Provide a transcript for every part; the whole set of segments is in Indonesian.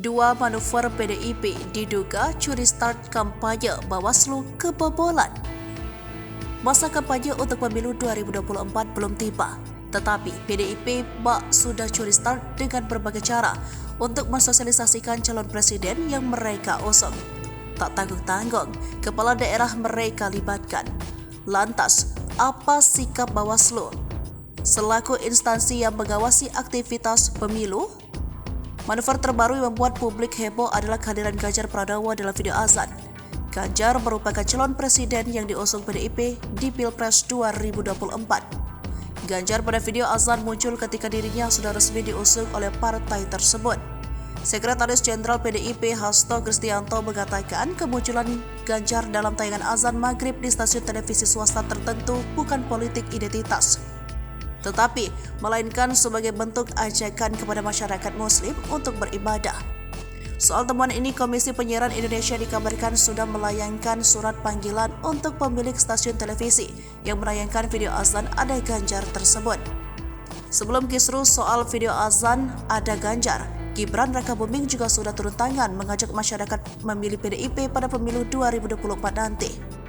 Dua manuver PDIP diduga curi start kampanye Bawaslu kebobolan. Masa kampanye untuk pemilu 2024 belum tiba, tetapi PDIP sudah curi start dengan berbagai cara untuk mensosialisasikan calon presiden yang mereka usung. Tak tanggung-tanggung, kepala daerah mereka libatkan. Lantas, apa sikap Bawaslu selaku instansi yang mengawasi aktivitas pemilu? Manuver terbaru yang membuat publik heboh adalah kehadiran Ganjar Pranowo dalam video azan. Ganjar merupakan calon presiden yang diusung PDIP di Pilpres 2024. Ganjar pada video azan muncul ketika dirinya sudah resmi diusung oleh partai tersebut. Sekretaris Jenderal PDIP Hasto Kristianto mengatakan kemunculan Ganjar dalam tayangan azan maghrib di stasiun televisi swasta tertentu bukan politik identitas, tetapi melainkan sebagai bentuk ajakan kepada masyarakat muslim untuk beribadah. Soal temuan ini, Komisi Penyiaran Indonesia dikabarkan sudah melayangkan surat panggilan untuk pemilik stasiun televisi yang menayangkan video azan ada Ganjar tersebut. Sebelum kisruh soal video azan ada Ganjar, Gibran Rakabuming juga sudah turun tangan mengajak masyarakat memilih PDIP pada pemilu 2024 nanti.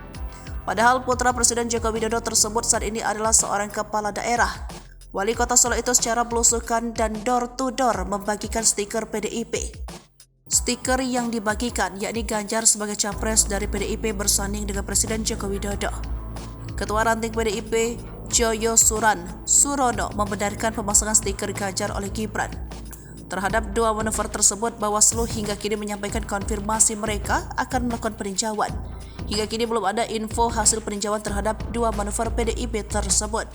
Padahal putra Presiden Joko Widodo tersebut saat ini adalah seorang kepala daerah. Wali Kota Solo itu secara belusukan dan door-to-door membagikan stiker PDIP. Stiker yang dibagikan yakni Ganjar sebagai capres dari PDIP bersanding dengan Presiden Joko Widodo. Ketua Ranting PDIP Joyo Surono membenarkan pemasangan stiker Ganjar oleh Gibran. Terhadap dua manuver tersebut, Bawaslu hingga kini menyampaikan konfirmasi mereka akan melakukan peninjauan. Hingga kini belum ada info hasil peninjauan terhadap dua manuver PDIP tersebut.